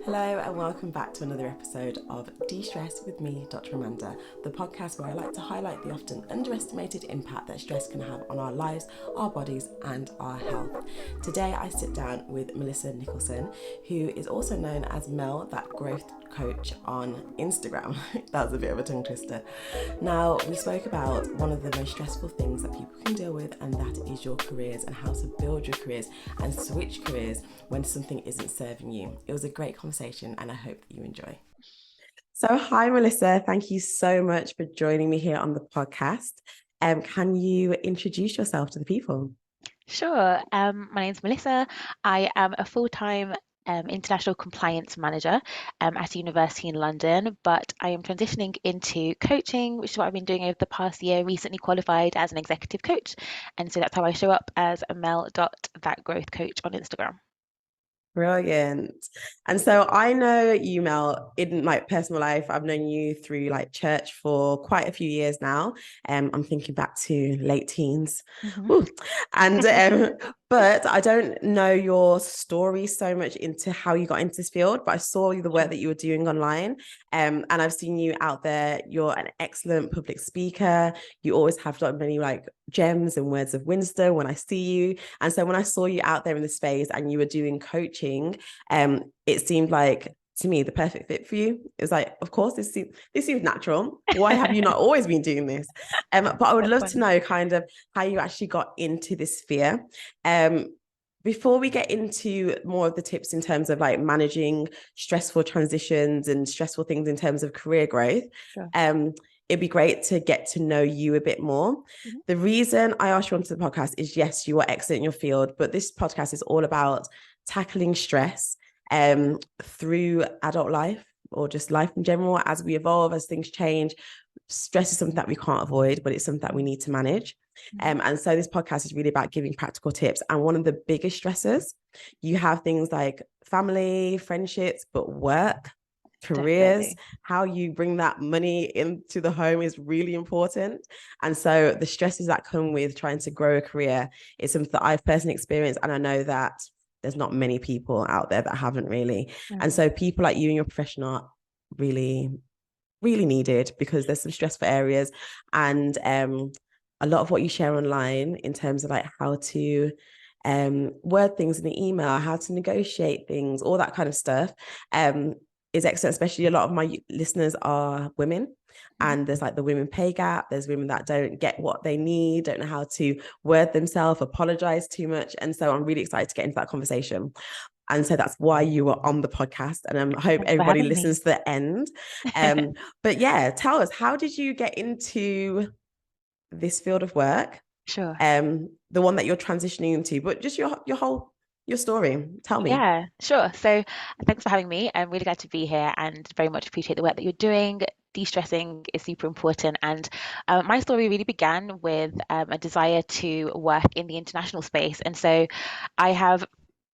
Hello and welcome back to another episode of De-Stress with me, Dr. Amanda, the podcast where I like to highlight the often underestimated impact that stress can have on our lives, our bodies and our health. Today I sit down with Melissa Nicholson, who is also known as Mel, that growth coach on Instagram. That was a bit of a tongue twister. Now, we spoke about one of the most stressful things that people can deal with, and that is your careers and how to build your careers and switch careers when something isn't serving you. It was a great conversation and I hope that you enjoy. So, hi, Melissa. Thank you so much for joining me here on the podcast. Can you introduce yourself to the people? Sure. My name's Melissa. I am a full-time international compliance manager at a university in London, but I am transitioning into coaching, which is what I've been doing over the past year, recently qualified as an executive coach. And so that's how I show up as a mel.thatgrowthcoach on Instagram. Brilliant. And so I know you, Mel, in my personal life. I've known you through like church for quite a few years now. I'm thinking back to late teens. Mhm. Ooh. And but I don't know your story so much into how you got into this field, but I saw the work Sure. that you were doing online. And I've seen you out there. You're an excellent public speaker. You always have like many like gems and words of wisdom when I see you. And so when I saw you out there in the space and you were doing coaching, it seemed like to me the perfect fit for you. It was like, of course, this seems natural. Why have you not always been doing this? But I would That's love to funny. know kind of how you actually got into this sphere. Um, Before we get into more of the tips in terms of like managing stressful transitions and stressful things in terms of career growth, Sure. it'd be great to get to know you a bit more. Mhm. The reason I asked you onto the podcast is yes, you are excellent in your field, but this podcast is all about tackling stress through adult life or just life in general as we evolve, as things change. Stress is something that we can't avoid, but it's something that we need to manage. Mhm. And so this podcast is really about giving practical tips. And one of the biggest stressors, you have things like family, friendships, but work, careers, Definitely. how you bring that money into the home is really important. And so the stresses that come with trying to grow a career is something that I've personally experienced. And I know that there's not many people out there that haven't really. And Mm. so people like you and your profession are really, really needed because there's some stressful areas. And a lot of what you share online in terms of like how to word things in the email, how to negotiate things, all that kind of stuff, um, is excellent. Especially a lot of my listeners are women. Mhm. And there's like the women pay gap. There's women that don't get what they need, don't know how to word themselves, apologize too much. And so I'm really excited to get into that conversation. And so that's why you were on the podcast. And I hope Thanks for everybody having me. listens to the end. Um, but yeah, tell us, how did you get into this field of work? Sure. The one that you're transitioning into, but just your whole your story. Tell me. Yeah, sure. So thanks for having me. I'm really glad to be here and very much appreciate the work that you're doing. De-stressing is super important. And my story really began with a desire to work in the international space. And so I have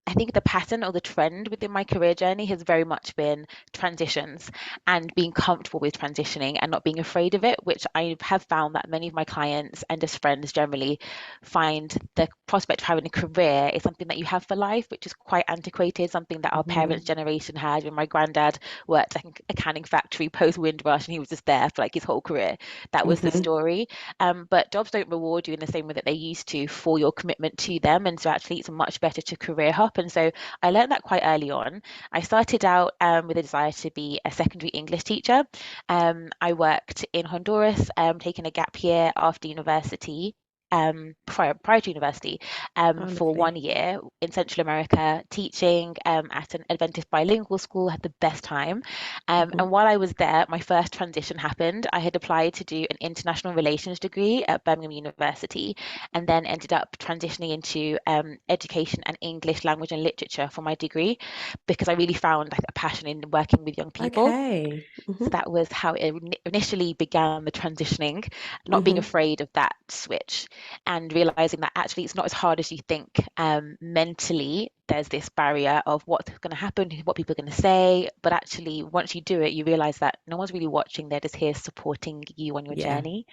I think the pattern or the trend within my career journey has very much been transitions and being comfortable with transitioning and not being afraid of it, which I have found that many of my clients and just friends generally find the prospect of having a career is something that you have for life, which is quite antiquated, something that our parents' Mhm. generation had. When my granddad worked like in a canning factory post Windrush and he was just there for like his whole career. That was the Mhm. story. But jobs don't reward you in the same way that they used to for your commitment to them. And so actually it's much better to career hop. And so I learned that quite early on. I started out with a desire to be a secondary English teacher. I worked in Honduras, taking a gap year after university. Prior to university, Oh, for one lovely. year in Central America, teaching at an Adventist bilingual school, had the best time. Mhm. And while I was there, my first transition happened. I had applied to do an international relations degree at Birmingham University, and then ended up transitioning into education and English language and literature for my degree because I really found like a passion in working with young people. Okay. So Mhm. that was how it initially began the transitioning, not being Mhm. afraid of that switch and realizing that actually it's not as hard as you think. Mentally, there's this barrier of what's going to happen, what people are going to say. But actually, once you do it, you realize that no one's really watching, they're just here supporting you on your Yeah. journey.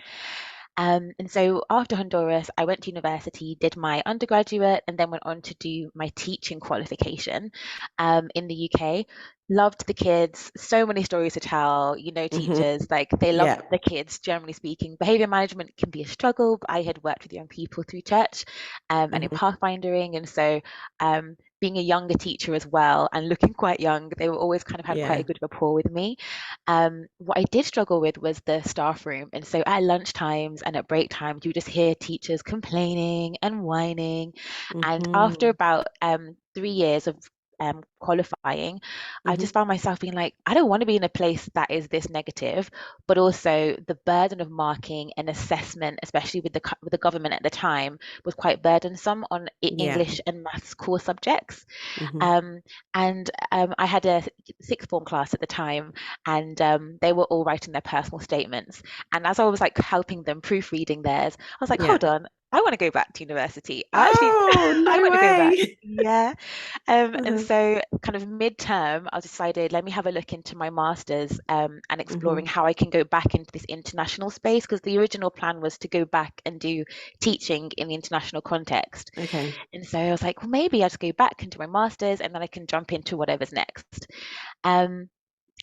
And so after Honduras, I went to university, did my undergraduate, and then went on to do my teaching qualification in the UK. Loved the kids, so many stories to tell. Hmm. Teachers, like they love Yeah. the kids, generally speaking. Behavior management can be a struggle, but I had worked with young people through church and in Hmm. pathfinding. And so being a younger teacher as well and looking quite young, they were always kind of had quite a Yeah. good rapport with me. What I did struggle with was the staff room. And so at lunch times and at break times, you would just hear teachers complaining and whining. And after Hmm. about 3 years of qualifying, I Hmm. just found myself being like, I don't want to be in a place that is this negative, but also the burden of marking and assessment, especially with the government at the time, was quite burdensome on Yeah. English and maths core subjects. Hmm. Um, and I had a sixth form class at the time, and they were all writing their personal statements. And as I was like helping them proofreading theirs, I was like, Yeah. hold on, I want to go back to university. I actually, Oh, I no want to go back. way. Yeah. And Uh-huh. so, kind of midterm, I decided let me have a look into my master's and exploring Hmm. how I can go back into this international space because the original plan was to go back and do teaching in the international context. Okay. And so I was like, well, maybe I'll just go back into my master's and then I can jump into whatever's next. Um,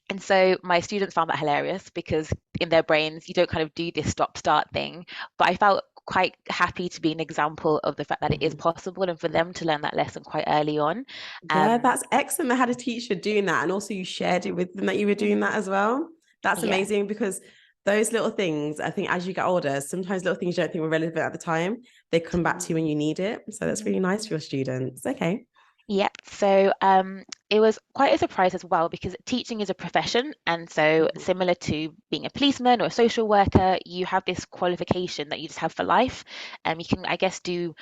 and so my students found that hilarious because in their brains, you don't kind of do this stop start thing. But I felt quite happy to be an example of the fact that it is Hmm. possible and for them to learn that lesson quite early on. Yeah, Um, that's excellent. I had a teacher doing that, and also you shared it with them that you were doing that mhm, as well. That's yeah. amazing because those little things, I think, as you get older, sometimes little things you don't think were relevant at the time, they come back to you when you need it. So that's really Mhm. nice for your students. Okay. Yep. So it was quite a surprise as well because teaching is a profession. And so, Hmm. similar to being a policeman or a social worker, you have this qualification that you just have for life. You can, I guess, do,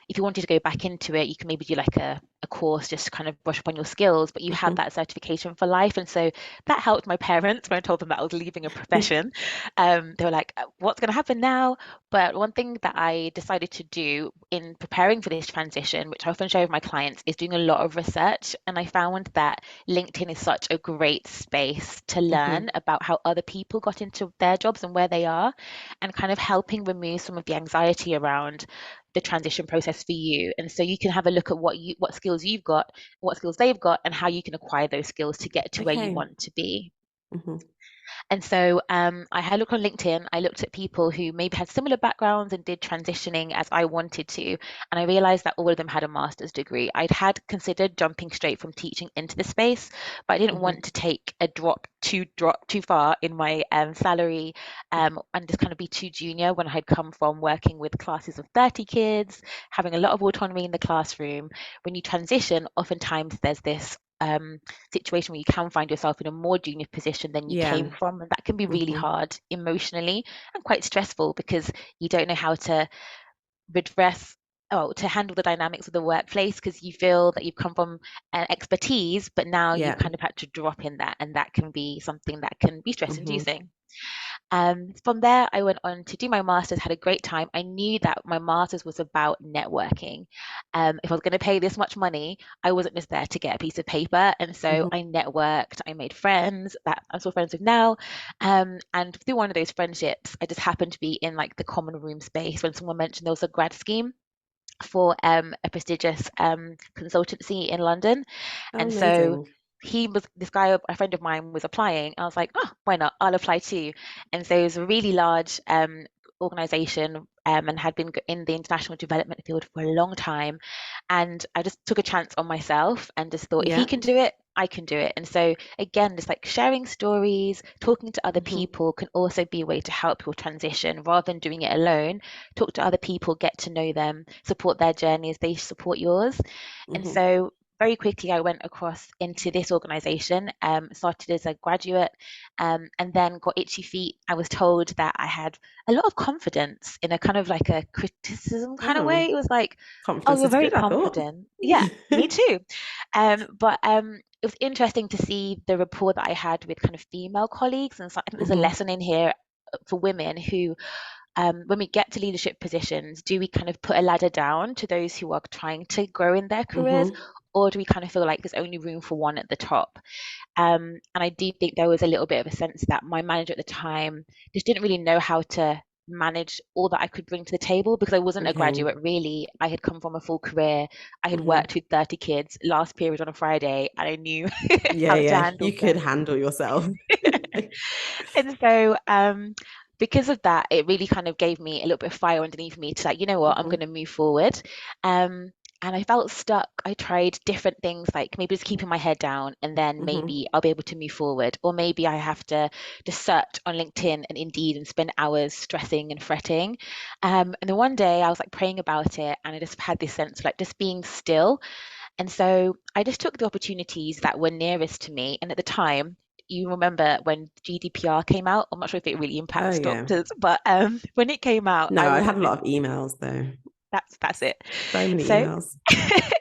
if you wanted to go back into it, you can maybe do like a course just to kind of brush up on your skills, but you have Hmm. that certification for life. And so that helped my parents when I told them that I was leaving a profession. They were like, what's going to happen now? But one thing that I decided to do in preparing for this transition, which I often share with my clients, is doing a lot of research. And I found that LinkedIn is such a great space to Hmm. learn about how other people got into their jobs and where they are, and kind of helping remove some of the anxiety around the transition process for you. And so you can have a look at what skills you've got, what skills they've got, and how you can acquire those skills to get to where you Okay. want to be. Hmm. And so I had a look on LinkedIn. I looked at people who maybe had similar backgrounds and did transitioning as I wanted to. And I realized that all of them had a master's degree. I'd had considered jumping straight from teaching into the space, but I didn't Hmm. want to take a drop too far in my salary and just kind of be too junior when I had come from working with classes of 30 kids, having a lot of autonomy in the classroom. When you transition, oftentimes there's this situation where you can find yourself in a more junior position than you Yeah. came from. And that can be really Hmm. hard emotionally and quite stressful because you don't know how to redress or to handle the dynamics of the workplace because you feel that you've come from an expertise, but now you've Yeah. kind of had to drop in that. And that can be something that can be stress Hmm. inducing. From there, I went on to do my master's, had a great time. I knew that my master's was about networking. If I was going to pay this much money, I wasn't just there to get a piece of paper. And so Hmm. I networked, I made friends that I'm still friends with now. And through one of those friendships, I just happened to be in like the common room space when someone mentioned there was a grad scheme for a prestigious consultancy in London. Oh, And so amazing. this guy, a friend of mine, was applying. I was like, oh, why not? I'll apply too. And so it was a really large organization and had been in the international development field for a long time. And I just took a chance on myself and just thought, if he Yeah. can do it, I can do it. And so, again, just like sharing stories, talking to other Hmm. people can also be a way to help your transition rather than doing it alone. Talk to other people, get to know them, support their journey as they support yours. And Hmm. so, very quickly, I went across into this organization, started as a graduate, and then got itchy feet. I was told that I had a lot of confidence in a kind of like a criticism kind of way. Oh, It was like, oh, confidence you're is very good, I thought. confident. Yeah, me too. But it was interesting to see the rapport that I had with kind of female colleagues. And so I think there's a Hmm. lesson in here for women who when we get to leadership positions, do we kind of put a ladder down to those who are trying to grow in their careers, Hmm. or do we kind of feel like there's only room for one at the top? And I do think there was a little bit of a sense that my manager at the time just didn't really know how to manage all that I could bring to the table because I wasn't a Okay. graduate really. I had come from a full career. I had Hmm. worked with 30 kids, last period on a Friday, and I knew Yeah, how to yeah. You handle could them. handle yourself. And so, because of that, it really kind of gave me a little bit of fire underneath me to like, you know what, I'm Hmm. going to move forward. Um, and I felt stuck. I tried different things, like maybe just keeping my head down, and then Hmm. maybe I'll be able to move forward. Or maybe I have to just search on LinkedIn and Indeed and spend hours stressing and fretting. And then one day I was like praying about it, and I just had this sense of like just being still. And so I just took the opportunities that were nearest to me. And at the time, you remember when GDPR came out? I'm not sure if it really Oh, impacts yeah. doctors, but when it came out, No, I I was had like, a lot of emails though. that's it. So many So emails.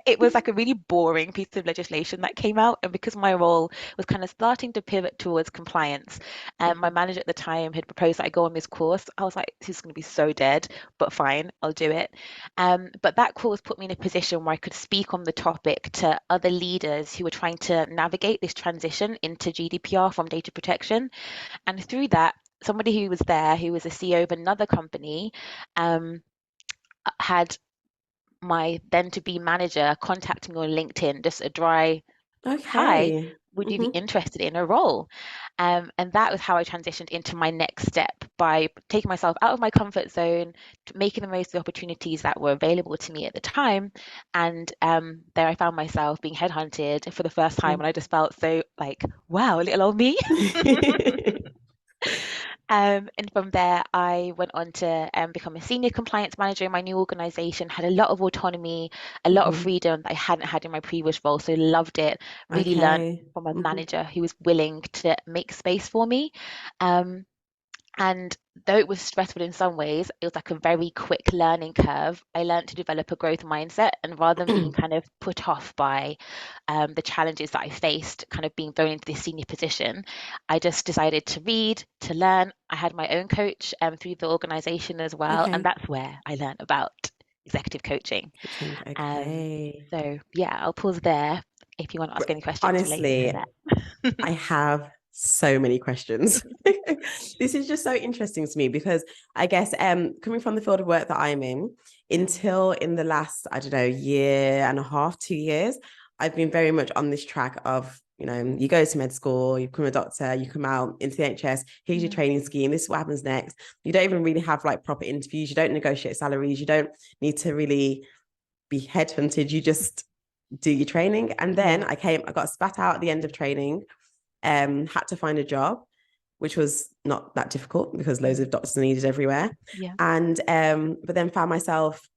it was like a really boring piece of legislation that came out. And because my role was kind of starting to pivot towards compliance, and my Mhm. manager at the time had proposed that I go on this course, I was like, this is going to be so dead, but fine, I'll do it. But that course put me in a position where I could speak on the topic to other leaders who were trying to navigate this transition into GDPR from data protection. And through that, somebody who was there, who was a CEO of another company, um, had my then to be manager contact me on LinkedIn, just a dry hi, Okay. would you be Hmm. interested in a role? And that was how I transitioned into my next step by taking myself out of my comfort zone, making the most of the opportunities that were available to me at the time. And there I found myself being headhunted for the first time, and I just felt so like, wow, little old me. And from there, I went on to become a senior compliance manager in my new organization, had a lot of autonomy, a lot of Hmm. freedom that I hadn't had in my previous role. So loved it, really learned Okay. from a Hmm. manager who was willing to make space for me. Um, and though it was stressful in some ways, it was like a very quick learning curve. I learned to develop a growth mindset, and rather than being kind of put off by the challenges that I faced, kind of being thrown into this senior position, I just decided to read, to learn. I had my own coach through the organization as well, and Okay. that's where I learned about executive coaching. Coaching. Um, Okay. so yeah, I'll pause there if you want to ask any questions relating to Honestly, that. I have so many questions. This is just so interesting to me because I guess coming from the field of work that I'm in, Mm, until in the last, I don't know, year and a half, 2 years, I've been very much on this track of, you go to med school, you become a doctor, you come out into the NHS, here's your mm, training scheme, this is what happens next. You don't even really have like proper interviews, you don't negotiate salaries, you don't need to really be headhunted, you just do your training. And then yeah. I got spat out at the end of training, had to find a job, which was not that difficult because loads Mm, of doctors are needed everywhere. yeah. And but then found myself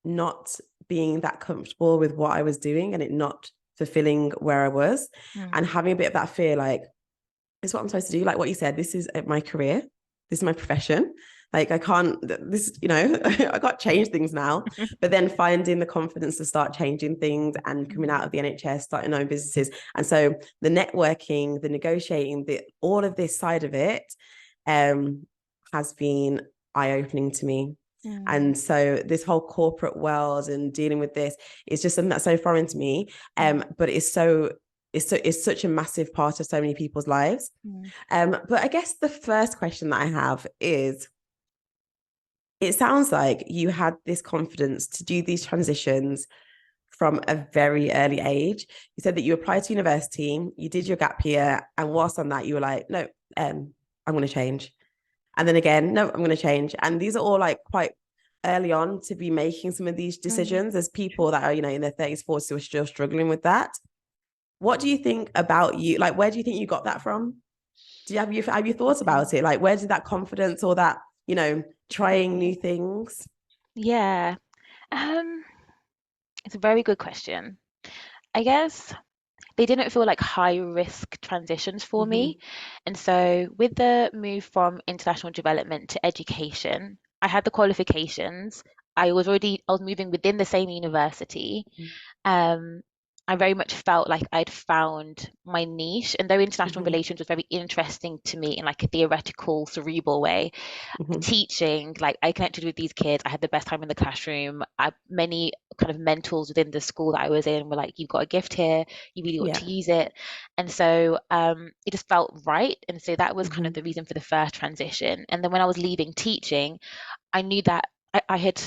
not being that comfortable with what I was doing and it not fulfilling where I was, and Mm, having a bit of that fear, like, this is what I'm supposed to do. Like what you said, this is my career, this is my profession. Like I can't, this, I can't change things now. But then finding the confidence to start changing things and coming out mm, of the NHS, starting own businesses. And so the networking, the negotiating, all of this side of it um, has been eye-opening to me. mm, And so this whole corporate world and dealing with this is just something that's so foreign to me. mm, But it's such a massive part of so many people's lives. mm, But I guess the first question that I have is, it sounds like you had this confidence to do these transitions from a very early age. You said that you applied to university, you did your gap year, and whilst on that, you were like, no, I'm going to change. And then again, no, I'm going to change. And these are all like quite early on to be making some of these mm. decisions. There's people that are, in their 30s, 40s who are still struggling with that. What do you think about you? Like, where do you think you got that from? Have you thought about it? Like, where did that confidence or that, trying new things? Yeah. Um, it's a very good question. I guess they didn't feel like high risk transitions for me. Mm-hmm. And so with the move from international development to education, I had the qualifications. I was moving within the same university. Um, I very much felt like I'd found my niche. And though international Hmm. relations was very interesting to me in like a theoretical, cerebral way, Hmm. teaching, like I connected with these kids. I had the best time in the classroom. Many kind of mentors within the school that I was in were like, "You've got a gift here. You really ought Yeah. to use it." And so it just felt right. And so that was kind of Hmm. the reason for the first transition. And then when I was leaving teaching, I knew that I had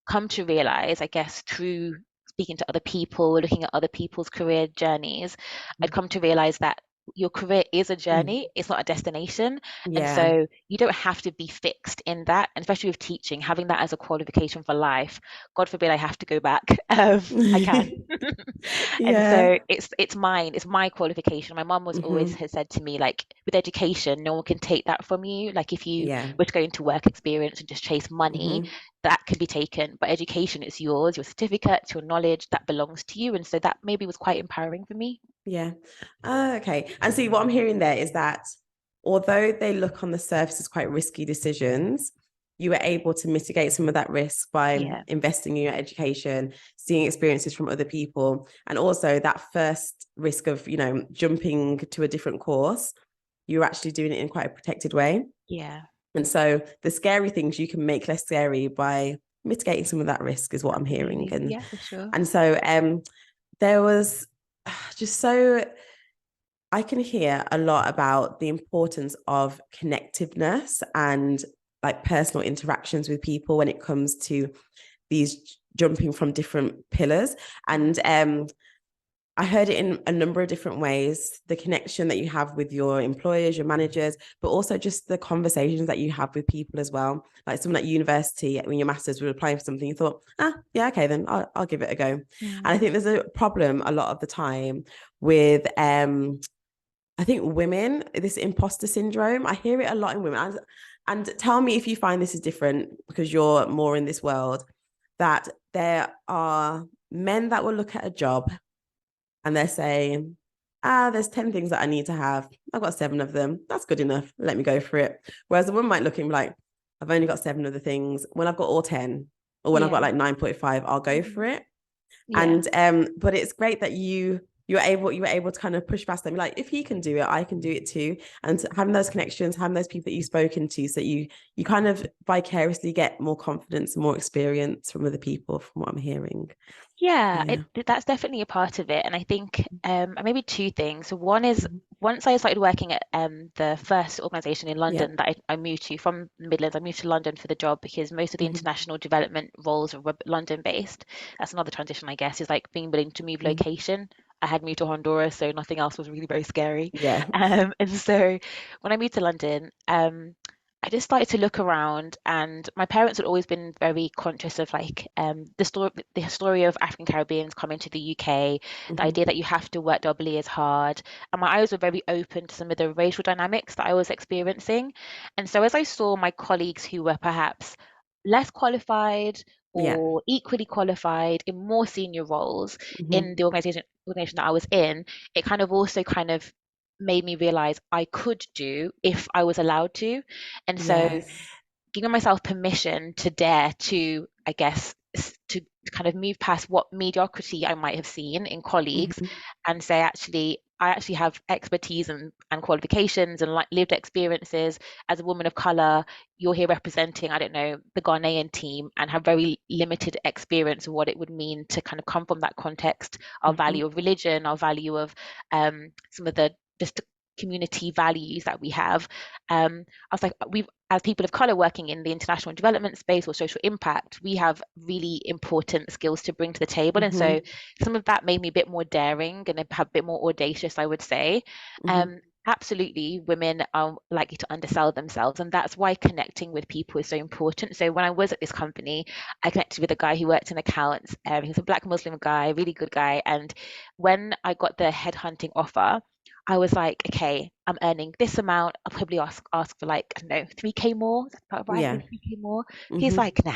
come to realize, I guess, through speaking to other people, looking at other people's career journeys, I'd come to realize that your career is a Mm. journey, it's not a destination. And Yeah. so you don't have to be fixed in that. And especially with teaching, having that as a qualification for life, God forbid I have to go back. I can. And Yeah. so it's mine, it's my qualification. My mum was always Hmm. has said to me, like, with education, no one can take that from you. Like if you Yeah. were to go into work experience and just chase money, Hmm. that can be taken. But education is yours, your certificates, your knowledge, that belongs to you. And so that maybe was quite empowering for me. Yeah. Okay. And see, what I'm hearing there is that although they look on the surface as quite risky decisions, you were able to mitigate some of that risk by Yeah. investing in your education, seeing experiences from other people, and also that first risk of, jumping to a different course, you're actually doing it in quite a protected way. Yeah. And so the scary things you can make less scary by mitigating some of that risk is what I'm hearing. Absolutely. And Yeah, for sure. and so there was just so I can hear a lot about the importance of connectiveness and like personal interactions with people when it comes to these jumping from different pillars. And I heard it in a number of different ways, the connection that you have with your employers, your managers, but also just the conversations that you have with people as well. Like someone at university, when your masters were applying for something, you thought, yeah, okay, then I'll give it a go. And I Mm. think there's a problem a lot of the time with I think women, this imposter syndrome, I hear it a lot in women. And tell me if you find this is different because you're more in this world, that there are men that will look at a job and they're saying, there's 10 things that I need to have. I've got 7 of them. That's good enough. Let me go for it. Whereas a woman might look at him like, I've only got 7 of the things. When I've got all 10, or when I've got Yeah. like 9.5, I'll go for Mhm. it. Yeah. And but it's great that you were able to kind of push past them, like if he can do it, I can do it too. And having those connections, having those people that you've spoken to, so you kind of vicariously get more confidence, more experience from other people, from what I'm hearing. Yeah, Yeah. that's definitely a part of it. And I think maybe two things. So one is Mhm. once I started working at the first organization in Yeah. London that I moved to from the Midlands, I moved to London for the job because most of the Hmm. international development roles were London based. That's another transition, I guess, is like being willing to move Hmm. location. I had moved to Honduras, so nothing else was really very scary. Yeah. And so when I moved to London, I just started to look around, and my parents had always been very conscious of like the story of African Caribbeans coming to the UK, the Hmm. idea that you have to work doubly as hard. And my eyes were very open to some of the racial dynamics that I was experiencing. And so as I saw my colleagues who were perhaps less qualified Yeah. or equally qualified in more senior roles in Hmm. the organization that I was in, it kind of also kind of made me realize I could do if I was allowed to. And so Yes. giving myself permission to dare to, I guess, to kind of move past what mediocrity I might have seen in colleagues Hmm. and say, actually, I actually have expertise and qualifications and like lived experiences as a woman of color. You're here representing, I don't know, the Ghanaian team and have very limited experience of what it would mean to kind of come from that context, our Hmm. value of religion, our value of some of the just community values that we have. I was like, we've as people of color working in the international development space or social impact, we have really important skills to bring to the table. And so Hmm. some of that made me a bit more daring and a bit more audacious, I would say. Hmm. Absolutely, women are likely to undersell themselves, and that's why connecting with people is so important. So when I was at this company, I connected with a guy who worked in accounts. He was a black Muslim guy, really good guy. And when I got the headhunting offer, I was like, okay, I'm earning this amount. I'll probably ask for like, I don't know, 3K more. Is that about right? Yeah. Maybe 3K more. He's Hmm. like, nah,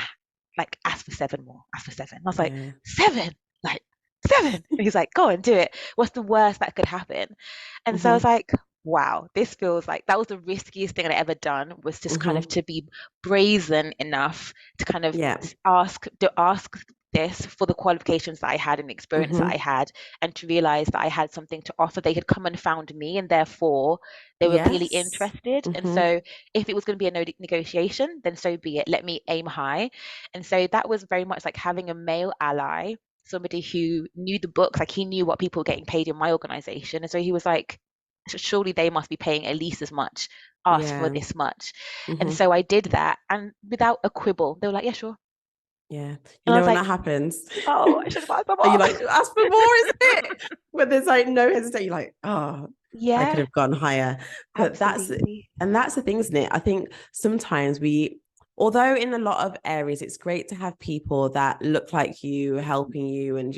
like ask for 7 more, ask for 7. I was like, Yeah. 7? Like 7? And he's like, go and do it. What's the worst that could happen? And so I was Hmm. like, wow, this feels like that was the riskiest thing I'd ever done, was just kind of Hmm. to be brazen enough to kind of Yeah. ask this for the qualifications that I had and experience that I Mm-hmm. had, and to realize that I had something to offer. They had come and found me, and therefore they were really Yes. interested. And Mm-hmm. so if it was going to be a no negotiation, then so be it. Let me aim high. And so that was very much like having a male ally, somebody who knew the books, like he knew what people were getting paid in my organization. And so he was like, surely they must be paying at least as much, ask for Yeah. this much. And Mm-hmm. so I did that, and without a quibble, they were like, yeah, sure. Yeah. You And I know was when like, that happens, oh, I should have asked for are you more. like, ask for more, isn't it? When there's like no hesitation, you're like, oh, I could Yeah, have gone higher. But absolutely. that's the thing, isn't it? I think sometimes although in a lot of areas it's great to have people that look like you helping you, and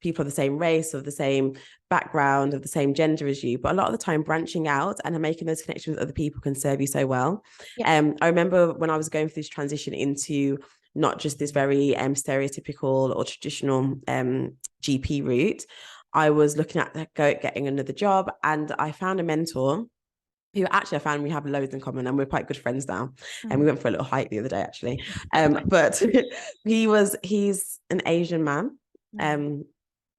people of the same race, of the same background, of the same gender as you, but a lot of the time branching out and making those connections with other people can serve you so well. Yeah. I remember when I was going through this transition into not just this very stereotypical or traditional GP route, I was looking at getting another job, and I found a mentor who actually I found we have loads in common and we're quite good friends now. And we Mm. went for a little hike the other day, actually. Nice. But he's an Asian man, Mm. um,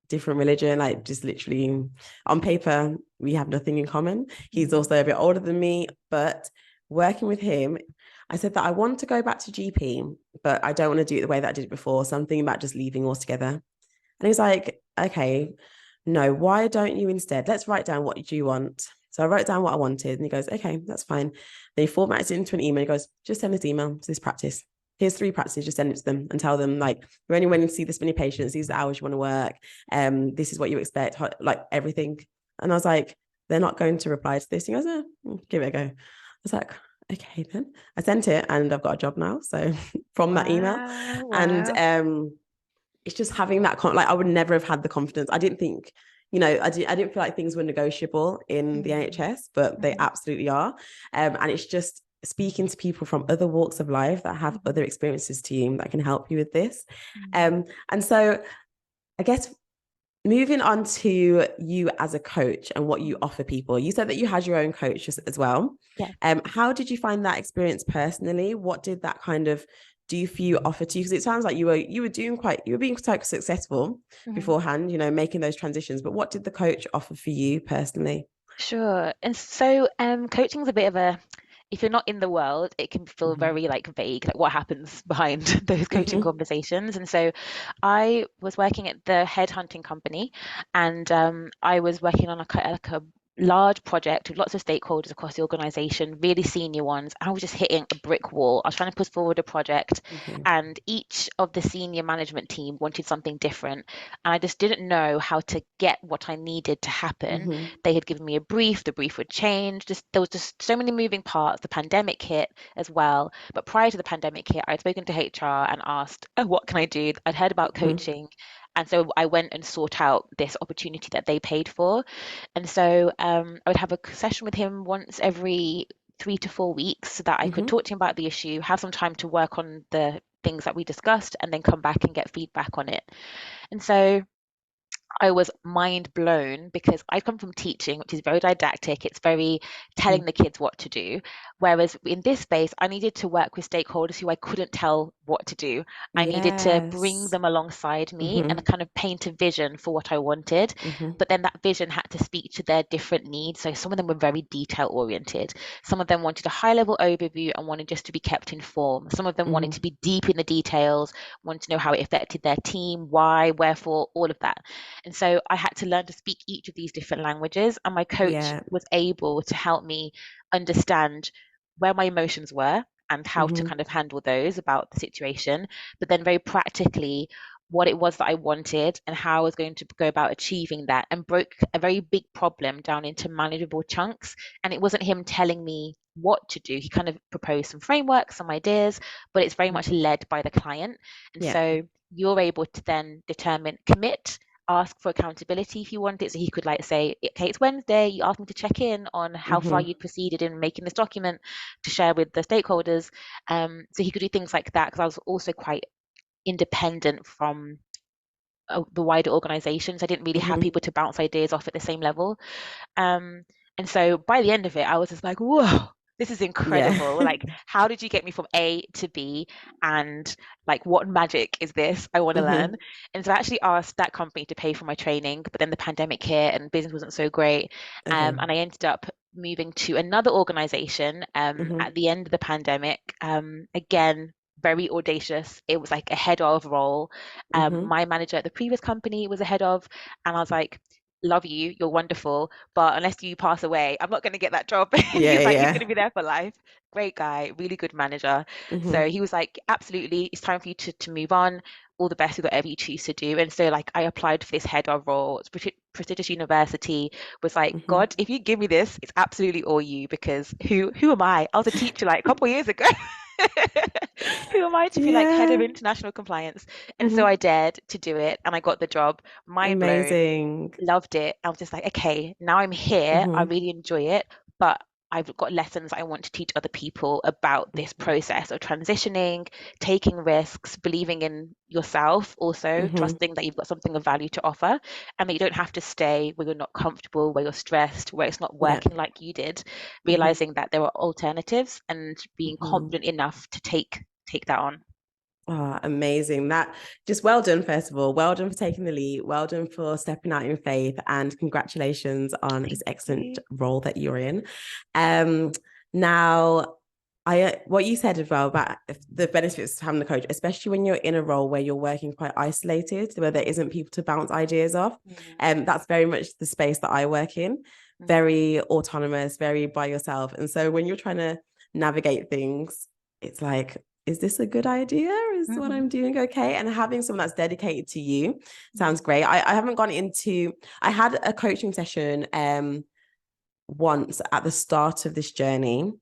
different religion, like just literally on paper, we have nothing in common. He's Mm. also a bit older than me, but working with him, I said that I want to go back to GP, but I don't want to do it the way that I did it before. So I'm thinking about just leaving altogether. And he's like, okay, no, why don't you instead? Let's write down what you want. So I wrote down what I wanted, and he goes, okay, that's fine. Then he formats it into an email. He goes, just send this email to this practice. Here's 3 practices, just send it to them and tell them, like, you're only willing to see this many patients, these are the hours you want to work, this is what you expect, like everything. And I was like, they're not going to reply to this. He goes, give it a go. I was like, okay, then. I sent it and I've got a job now. So from that email. Wow, And wow. it's just having that like I would never have had the confidence. I didn't think, I didn't feel like things were negotiable in the Mm. NHS, but they Mhm. absolutely are. And it's just speaking to people from other walks of life that have Mhm. other experiences to you that can help you with this. Mm. And so I guess moving on to you as a coach and what you Mm. offer people, you said that you had your own coach as well. Yeah. How did you find that experience personally? What did that kind of do for you, offer to you? Because it sounds like you were being quite successful Mhm. beforehand, making those transitions. But what did the coach offer for you personally? Sure. And so coaching is a bit of a, if you're not in the world, it can feel Mm-hmm. very like vague, like what happens behind those coaching Mm-hmm. conversations. And so I was working at the headhunting company, and I was working on like a large project with lots of stakeholders across the organization, really senior ones. And I was just hitting a brick wall. I was trying to push forward a project, Okay. and each of the senior management team wanted something different. And I just didn't know how to get what I needed to happen. Mm-hmm. They had given me a brief, the brief would change. Just there was just so many moving parts. The pandemic hit as well. But prior to the pandemic hit, I had spoken to HR and asked, oh, what can I do? I'd heard about Mm-hmm. coaching. And so I went and sought out this opportunity that they paid for. And so I would have a session with him once every 3 to 4 weeks so that I could Mm-hmm. talk to him about the issue, have some time to work on the things that we discussed, and then come back and get feedback on it. And so I was mind blown because I come from teaching, which is very didactic. It's very telling the kids what to do. Whereas in this space, I needed to work with stakeholders who I couldn't tell what to do. I needed to bring Yes. them alongside me Mm-hmm. and kind of paint a vision for what I wanted. Mm-hmm. But then that vision had to speak to their different needs. So some of them were very detail oriented. Some of them wanted a high level overview and wanted just to be kept informed. Some of them wanted Mm-hmm. to be deep in the details, wanted to know how it affected their team, why, wherefore, all of that. And so I had to learn to speak each of these different languages. And my coach Yeah. was able to help me understand where my emotions were and how to Mm-hmm. kind of handle those about the situation, but then very practically what it was that I wanted and how I was going to go about achieving that, and broke a very big problem down into manageable chunks. And it wasn't him telling me what to do. He kind of proposed some frameworks, some ideas, but it's very much led by the client. And Yeah. so you're able to then determine, commit, ask for accountability if you want it. So he could like say, okay, it's Wednesday, you asked me to check in on how far Mm-hmm. you'd proceeded in making this document to share with the stakeholders. So he could do things like that because I was also quite independent from the wider organizations. I didn't really have Mm-hmm. people to bounce ideas off at the same level. Um, and so by the end of it, I was just like, whoa, this is Yeah. incredible. Like, how did you get me from A to B? And like, what magic is this? I want to learn. Hmm. And so I actually asked that company to pay for my training, but then the pandemic hit and business wasn't so great. Okay. And I ended up moving to another organization Hmm. at the end of the pandemic. Again, very audacious. It was like a head of role. Hmm. My manager at the previous company was a head of, and I was like, love you, you're wonderful, but unless you pass away, I'm not going to get that job. And he Yeah, was like, he's going yeah. to be there for life. Great guy, really good manager. Hmm. So he was like, absolutely, it's time for you to move on. All the best with whatever you choose to do. And so like I applied for this head of role. It's prestigious university. Was like, Hmm. God, if you give me this, it's absolutely all you, because who am I? I was a teacher like a couple of years ago. Who am I to be like head Yeah. of international compliance? And so Hmm. I dared to do it and I got the job. Mind blown, Amazing. loved it. I was just like, okay, now I'm here. I Hmm. really enjoy it, but I've got lessons I want to teach other people about this Hmm. process of transitioning, taking risks, believing in yourself, also Hmm. trusting that you've got something of value to offer, and that you don't have to stay where you're not comfortable, where you're stressed, where it's not Yeah. working like you did, Hmm. realizing that there are alternatives and being Hmm. confident enough to take that on. Oh, amazing. That just well done, first of all. Well done for taking the lead. Well done for stepping out in faith. And congratulations on this Thank excellent you. role that you're in. Um, now I what you said as well about the benefits of having a coach, especially when you're in a role where you're working quite isolated, where there isn't people to bounce ideas off. Mm, That's very much the space that I work in, mm, very autonomous, very by yourself. And so when you're trying to navigate things, it's like, is this a good idea? Is what mhm, I'm doing okay? And having someone that's dedicated to you mhm, sounds great. I haven't gone into, I had a coaching session once at the start of this journey.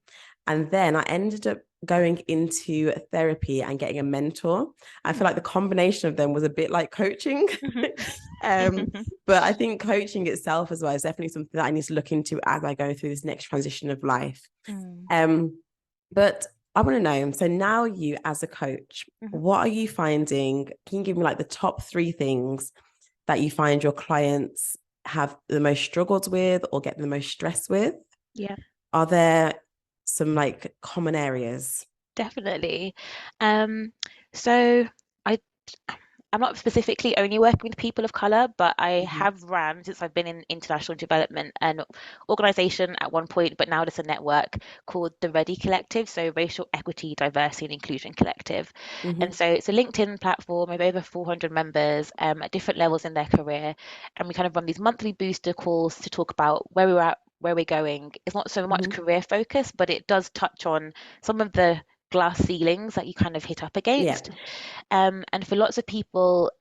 And then I ended up going into therapy and getting a mentor. I feel like the mm, combination of them was a bit like coaching. mhm. um, but I think coaching itself as well is definitely something that I need to look into as I go through this next transition of life. Mm, Um, but I want to know, so now you as a coach, mhm. what are you finding? Can you give me like the top three things that you find your clients have the most struggled with or get the most stress with? Yeah, Are there some like common areas? definitely. Um, so I I'm not specifically only working with people of color, but I Mm-hmm. have ran since I've been in international development an organization at one point, but now just a network called the Ready Collective, so Racial Equity, Diversity and Inclusion Collective. And Mm-hmm. so it's a LinkedIn platform of over 400 members at different levels in their career. And we kind of run these monthly booster calls to talk about where we're at, where we're going. It's not so much Mm-hmm. career focused, but it does touch on some of the glass ceilings that you kind of hit up Yeah. against. And for lots of people,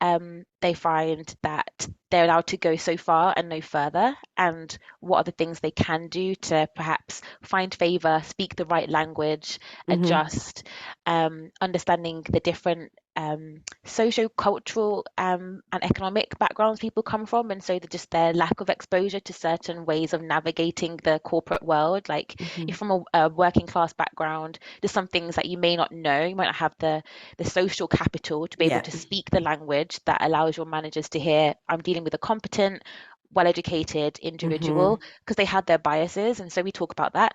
they find that they're allowed to go so far and no further. And what are the things they can do to perhaps find favor, speak the right language, Mm-hmm. adjust, understanding the different socio-cultural and economic backgrounds people come from, and so just their lack of exposure to certain ways of navigating the corporate world. Like Mm-hmm. if from a working class background, there's some things that you may not know. You might not have the social capital to be able Yeah. to speak the language that allows your managers to hear, I'm dealing with a competent, well-educated Mm-hmm. individual, because they had their biases, and so we talk about that.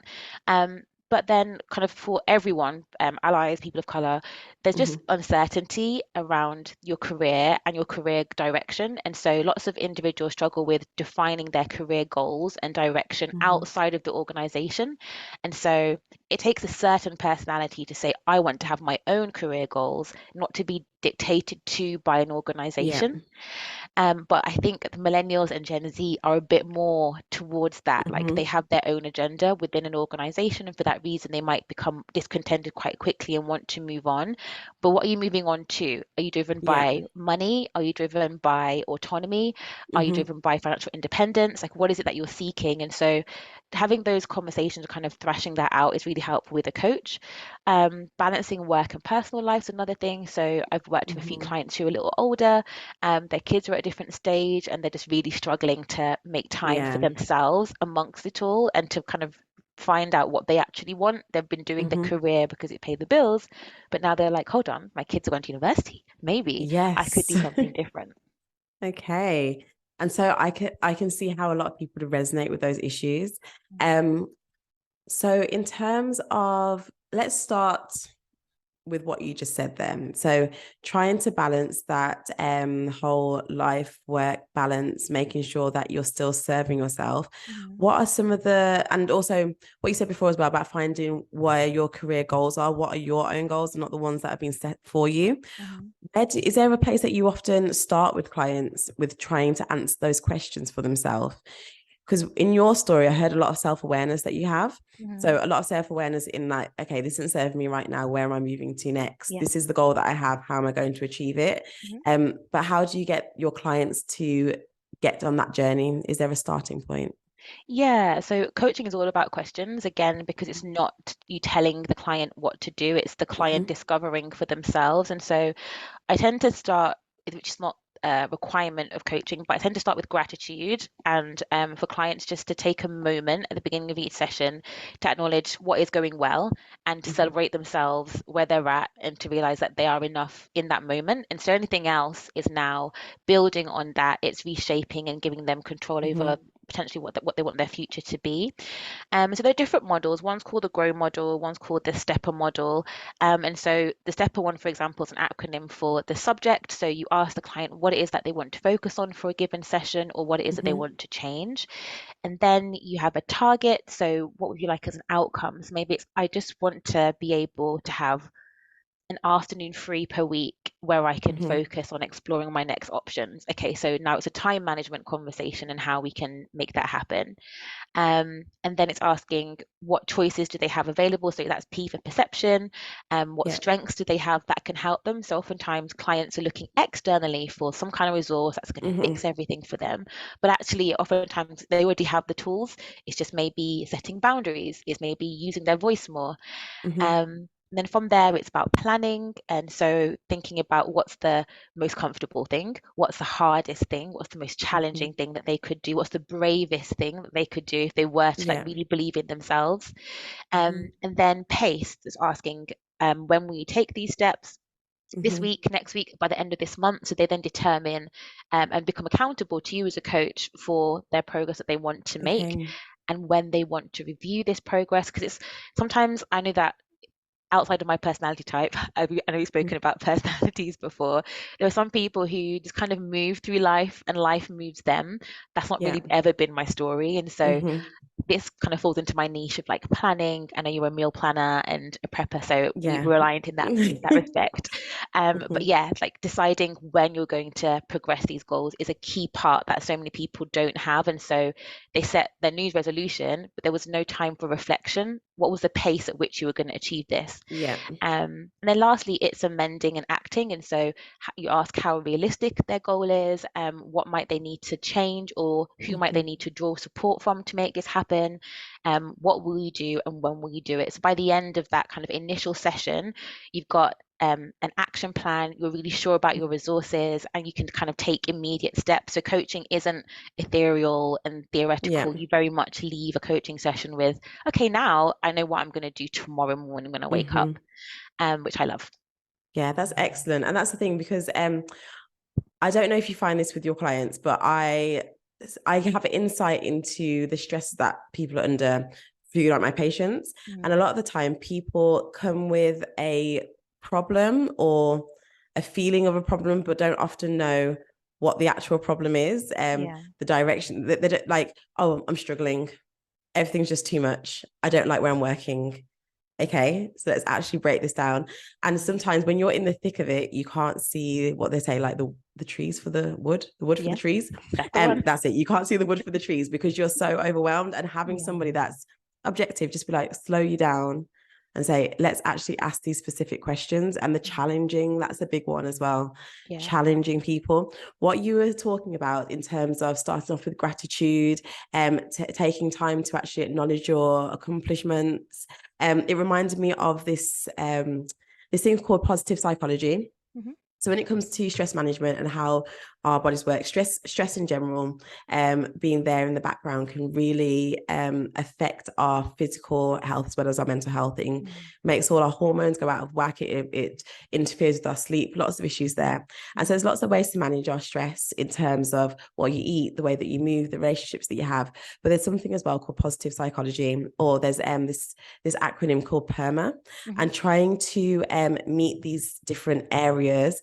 But then, kind of for everyone, allies, people of color, there's just Mm-hmm. uncertainty around your career and your career direction. And so lots of individuals struggle with defining their career goals and direction Mm-hmm. outside of the organization. And so it takes a certain personality to say, I want to have my own career goals, not to be dictated to by an Yeah. organization. But I think the millennials and Gen Z are a bit more towards that. Like they Mm-hmm. have their own agenda within an organization, and for that reason, they might become discontented quite quickly and want to move on. But what are you moving on to? Are you driven Yeah. by money? Are you driven by autonomy? Are you Mm-hmm. driven by financial independence? Like, what is it that you're seeking? And so, having those conversations, kind of thrashing that out, is really helpful with a coach. Balancing work and personal life is another thing. So, I've worked with a few Mm-hmm. clients who are a little older, their kids are at a different stage and they're just really struggling to make time for Yeah. themselves amongst it all and to kind of find out what they actually want. They've been doing the Mm-hmm. career because it paid the bills, but now they're like, hold on, my kids are going to university. Maybe I could Yes. do something different. Okay. And so I can see how a lot of people resonate with those issues. Mm, Um, So in terms of, let's start with what you just said then. So trying to balance that whole life work balance, making sure that you're still serving yourself. Mhm. What are some of the, and also what you said before as well about finding where your career goals are, what are your own goals and not the ones that have been set for you? Mhm. Is there a place that you often start with clients with trying to answer those questions for themselves? Because in your story, I heard a lot of self-awareness that you have. Mhm. So a lot of self-awareness in like, okay, this isn't serving me right now. Where am I moving to next? Yeah. This is the goal that I have. How am I going to achieve it? Mhm. But how do you get your clients to get on that journey? Is there a starting point? Yeah, so coaching is all about questions again because it's not you telling the client what to do, it's the client Mm-hmm. discovering for themselves. And so I tend to start, which is not a requirement of coaching, but I tend to start with gratitude and for clients just to take a moment at the beginning of each session to acknowledge what is going well and to Mm-hmm. celebrate themselves where they're at and to realize that they are enough in that moment. And so anything else is now building on that, it's reshaping and giving them control over Mm-hmm. potentially what they want their future to be. So there are different models. One's called the Grow model, one's called the Stepper model. And so the Stepper one, for example, is an acronym for the subject. So you ask the client what it is that they want to focus on for a given session or what it is that they Mm-hmm. want to change. And then you have a target. So what would you like as an outcome? So maybe it's, I just want to be able to have an afternoon free per week where I can Mm-hmm. focus on exploring my next options. Okay, so now it's a time management conversation and how we can make that happen. And then it's asking what choices do they have available? So that's P for perception. What Yeah. strengths do they have that can help them? So oftentimes clients are looking externally for some kind of resource that's going to Mm-hmm. fix everything for them. But actually, oftentimes they already have the tools. It's just maybe setting boundaries, it's maybe using their voice more. Mm-hmm. And then from there, it's about planning. And so thinking about what's the most comfortable thing, what's the hardest thing, what's the most Mm-hmm. challenging thing that they could do, what's the bravest thing that they could do if they were to like Yeah. really believe in themselves. Mm-hmm. And then pace is asking, when will you take these steps? This Mm-hmm. week, next week, by the end of this month. So they then determine and become accountable to you as a coach for their progress that they want to make Okay. and when they want to review this progress. Because it's sometimes I know that outside of my personality type, I know we've spoken about personalities before. There are some people who just kind of move through life and life moves them. That's not Yeah. really ever been my story. And so Mm-hmm. this kind of falls into my niche of like planning. I know you're a meal planner and a prepper, so Yeah. we're aligned in that respect. But Mm-hmm. yeah, like deciding when you're going to progress these goals is a key part that so many people don't have. And so they set their New Year's resolution, but there was no time for reflection. What was the pace at which you were going to achieve this? Yeah. And then lastly, it's amending and acting. And so you ask how realistic their goal is, what might they need to change, or who might they Mm-hmm. need to draw support from to make this happen? What will you do and when will you do it? So by the end of that kind of initial session, you've got an action plan, you're really sure about your resources, and you can kind of take immediate steps. So coaching isn't ethereal and Yeah. theoretical. You very much leave a coaching session with, okay, now I know what I'm going to do tomorrow morning when I wake up, Mm-hmm. which I love. Yeah, that's excellent. And that's the thing because I don't know if you find this with your clients, but I have insight into the stress that people are under through like my patients. And a Mm. lot of the time people come with a problem or a feeling of a problem, but don't often know what the actual problem is. Yeah. The direction that they don't like, oh, I'm struggling. Everything's just too much. I don't like where I'm working. Okay, so let's actually break this down. And sometimes when you're in the thick of it, you can't see what they say, like the trees for the wood for the Yeah, trees. that's the And one. that's it. You can't see the wood for the trees because you're so overwhelmed. And having Yeah. somebody that's objective, just be like, slow you down and say, let's actually ask these specific questions. And the Mm. challenging, that's a big one as well. Yeah. Challenging people. What you were talking about in terms of starting off with gratitude, taking time to actually acknowledge your accomplishments, it reminded me of this thing called positive psychology. Hmm. So when it comes to stress management and how our bodies work. Stress in general, being there in the background can really affect our physical health as well as our mental health. It Mm. makes all our hormones go out of whack. It interferes with our sleep, lots of issues there. And so Mm. there's lots of ways to manage our stress in terms of what you eat, the way that you move, the relationships that you have. But there's something as well called positive psychology, or there's this acronym called PERMA, Mhm. and trying to meet these different areas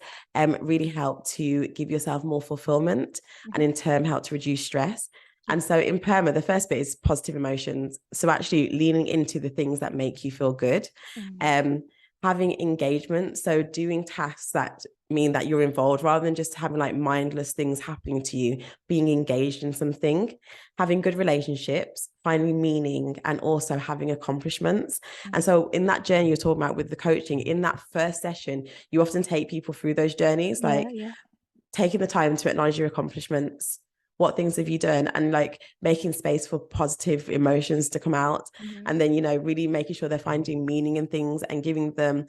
really help to give yourself more fulfillment and Mhm. in turn help to reduce stress. Yeah. And so in PERMA, the first bit is positive emotions. So actually leaning into the things that make you feel good. Mm. Um, Having engagement. So doing tasks that mean that you're involved rather than just having like mindless things happening to you, being engaged in something, having good relationships, finding meaning, and also having accomplishments. And Mm. so in that journey you're talking about with the coaching, in that first session, you often take people through those journeys, Yeah, like yeah. taking the time to acknowledge your accomplishments. What things have you done? And like making space for positive emotions to come out. Mhm. And then, really making sure they're finding meaning in things and giving them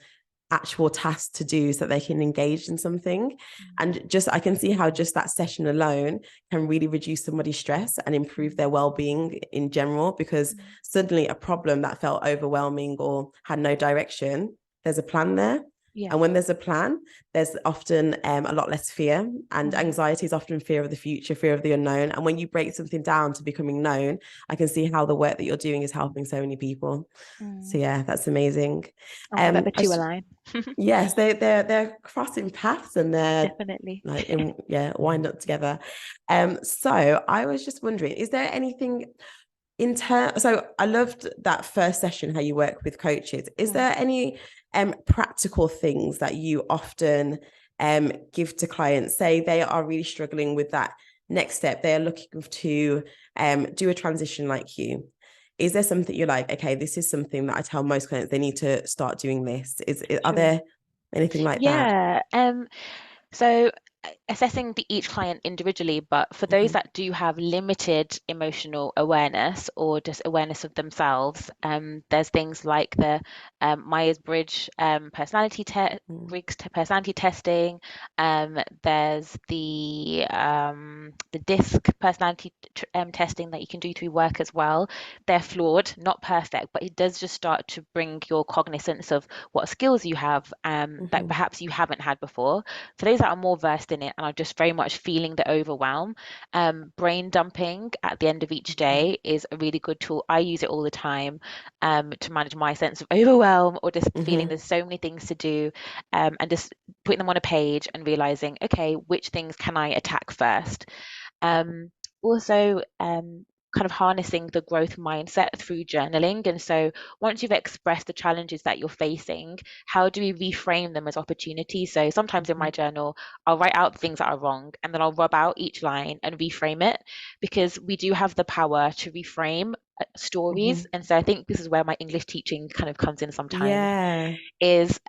actual tasks to do so that they can engage in something. Mm. And just, I can see how just that session alone can really reduce somebody's stress and improve Mm. their well-being in general, because Mm. suddenly a problem that felt overwhelming or had no direction, there's a plan there. Yeah. And when there's a plan, there's often a lot less fear, and Mm. anxiety is often fear of the future, fear of the unknown. And when you break something down to becoming known, I can see how the work that you're doing is helping so many people. So Mm. yeah, that's amazing. I like that the I, two align. yes, they're crossing paths and they're Definitely. like in, yeah, wind up together. So I was just wondering, is there anything in terms, so I loved that first session how you work with coaches. Is Mm. there any practical things that you often give to clients? Say they are really struggling with that next step, they are looking to do a transition like you. Is there something you're like, okay, this is something that I tell most clients they need to start doing this? Are Sure. there anything like that? Yeah. So assessing each client individually, but for those Mm-hmm. that do have limited emotional awareness or just awareness of themselves, there's things like the Myers-Briggs personality testing. There's the DISC personality testing that you can do through work as well. They're flawed, not perfect, but it does just start to bring your cognizance of what skills you have that Mm-hmm. perhaps you haven't had before. For those that are more versed in it and are just very much feeling the overwhelm, brain dumping at the end of each day is a really good tool. I use it all the time to manage my sense of overwhelm or just feeling Mm-hmm. there's so many things to do, and just putting them on a page and realizing, okay, which things can I attack first? Um, Also, kind of harnessing the growth mindset through journaling. And so, once you've expressed the challenges that you're facing, how do we reframe them as opportunities? So, sometimes in Mm-hmm. my journal, I'll write out the things that are wrong and then I'll rub out each line and reframe it, because we do have the power to reframe Mm-hmm. stories. And so, I think this is where my English teaching kind of comes in sometimes, Yeah. is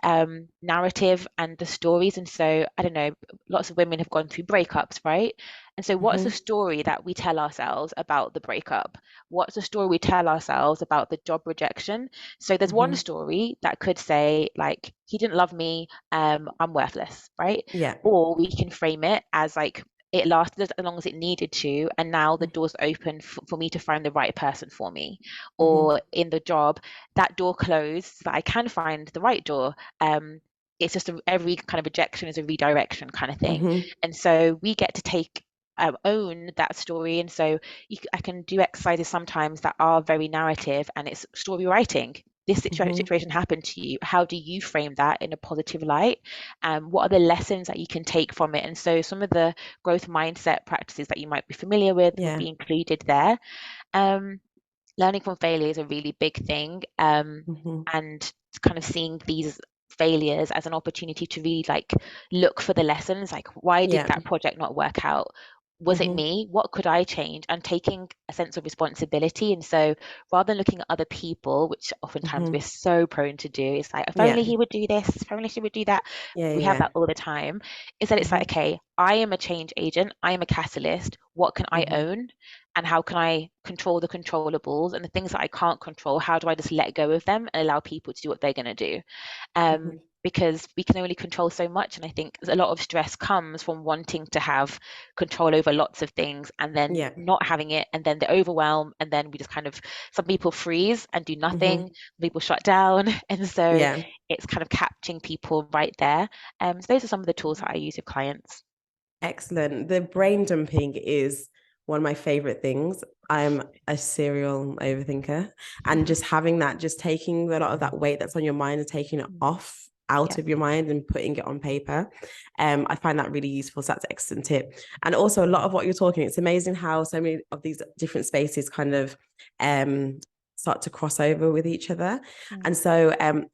narrative and the stories. And so, I don't know, lots of women have gone through breakups, right? And so, what's the Mm-hmm. story that we tell ourselves about the breakup? What's the story we tell ourselves about the job rejection? So, there's one Mm-hmm. story that could say, like, he didn't love me, I'm worthless, right? Yeah. Or we can frame it as like, it lasted as long as it needed to, and now the door's open for me to find the right person for me. Mm-hmm. Or in the job, that door closed so that I can find the right door. It's just every kind of rejection is a redirection kind of thing. Mm-hmm. And so we get to take own that story. And so I can do exercises sometimes that are very narrative and it's story writing. This Mm-hmm. situation happened to you. How do you frame that in a positive light? What are the lessons that you can take from it? And so some of the growth mindset practices that you might be familiar with would Yeah. be included there. Um, Learning from failure is a really big thing, Mm-hmm. and kind of seeing these failures as an opportunity to really like look for the lessons, like why did Yeah. that project not work out? Was it Mm-hmm. me? What could I change? And taking a sense of responsibility. And so rather than looking at other people, which oftentimes we're Mm-hmm. so prone to do, it's like, if Yeah. only he would do this, if only she would do that. Yeah. We have Yeah. that all the time. Is that it's like, Mm-hmm. okay, I am a change agent, I am a catalyst. What can I Mm-hmm. own? And how can I control the controllables, and the things that I can't control, how do I just let go of them and allow people to do what they're going to do? because we can only control so much. And I think a lot of stress comes from wanting to have control over lots of things and then Yeah. not having it, and then the overwhelm, and then we just kind of, some people freeze and do nothing, Hmm. people shut down. And so Yeah. it's kind of catching people right there. So those are some of the tools that I use with clients. Excellent. The brain dumping is one of my favorite things. I'm a serial overthinker, and just having that, just taking a lot of that weight that's on your mind and taking it off Yeah. out of your mind and putting it on paper. I find that really useful. So that's an excellent tip. And also a lot of what you're talking, it's amazing how so many of these different spaces kind of um start to cross over with each other. Mm. And so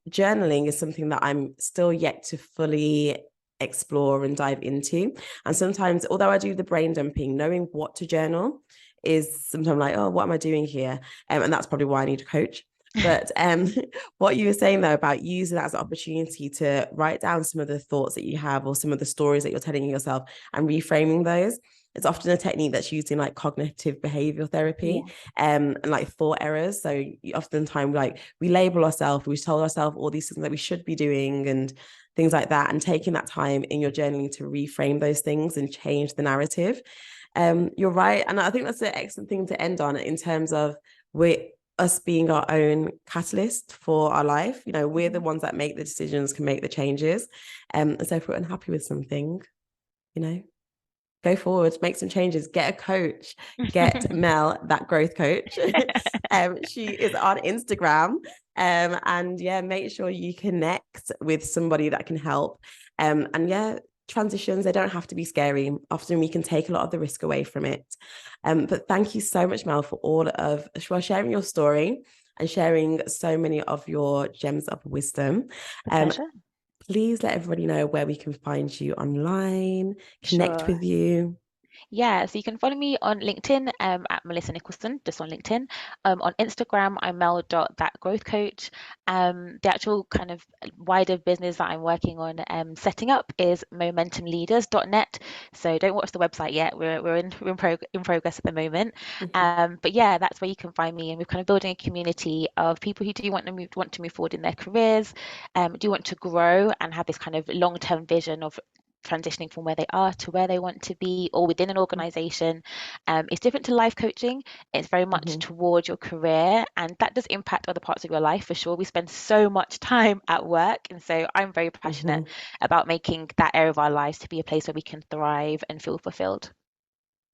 journaling is something that I'm still yet to fully explore and dive into. And sometimes, although I do the brain dumping, knowing what to journal is sometimes like, oh, what am I doing here? And that's probably why I need a coach. But what you were saying though about using that as an opportunity to write down some of the thoughts that you have or some of the stories that you're telling yourself and reframing those. It's often a technique that's used in like cognitive behavioral therapy Yeah. and like thought errors. So oftentimes like we label ourselves, we tell ourselves all these things that we should be doing and things like that, and taking that time in your journaling to reframe those things and change the narrative. You're right. And I think that's an excellent thing to end on in terms of we us being our own catalyst for our life. You know, we're the Mhm. ones that make the decisions, can make the changes. So if we're unhappy with something, you know, go forward, make some changes, get a coach, get Mel, that growth coach. She is on Instagram. And yeah, make sure you connect with somebody that can help. And yeah, transitions, they don't have to be scary. Often we can take a lot of the risk away from it. But thank you so much, Mel, for all of for sharing your story and sharing so many of your gems of wisdom. A Um, pleasure. please let everybody know where we can find you online, connect Sure. with you. Yeah, so you can follow me on LinkedIn at Melissa Nicholson, just on LinkedIn. On Instagram, I'm mel.thatgrowthcoach. The actual kind of wider business that I'm working on setting up is momentumleaders.net. So don't watch the website yet. We're in progress at the moment. Mhm. But yeah, that's where you can find me. And we're kind of building a community of people who do want to move forward in their careers, do want to grow and have this kind of long-term vision of transitioning from where they are to where they want to be, or within an organization. It's different to life coaching. It's very much Mhm. towards your career, and that does impact other parts of your life for sure. We spend so much time at work, and so I'm very passionate Mhm. about making that area of our lives to be a place where we can thrive and feel fulfilled.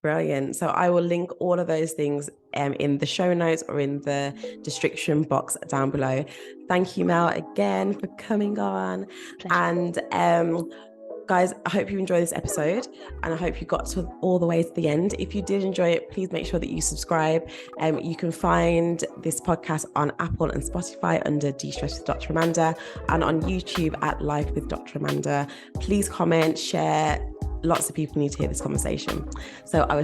Brilliant. So I will link all of those things in the show notes or in the description box down below. Thank you, Mel, again for coming on. Pleasure. And guys, I hope you enjoyed this episode and I hope you got to all the way to the end. If you did enjoy it, please make sure that you subscribe. You can find this podcast on Apple and Spotify under De-Stress with Dr. Amanda and on YouTube at Life with Dr. Amanda. Please comment, share. Lots of people need to hear this conversation. So I will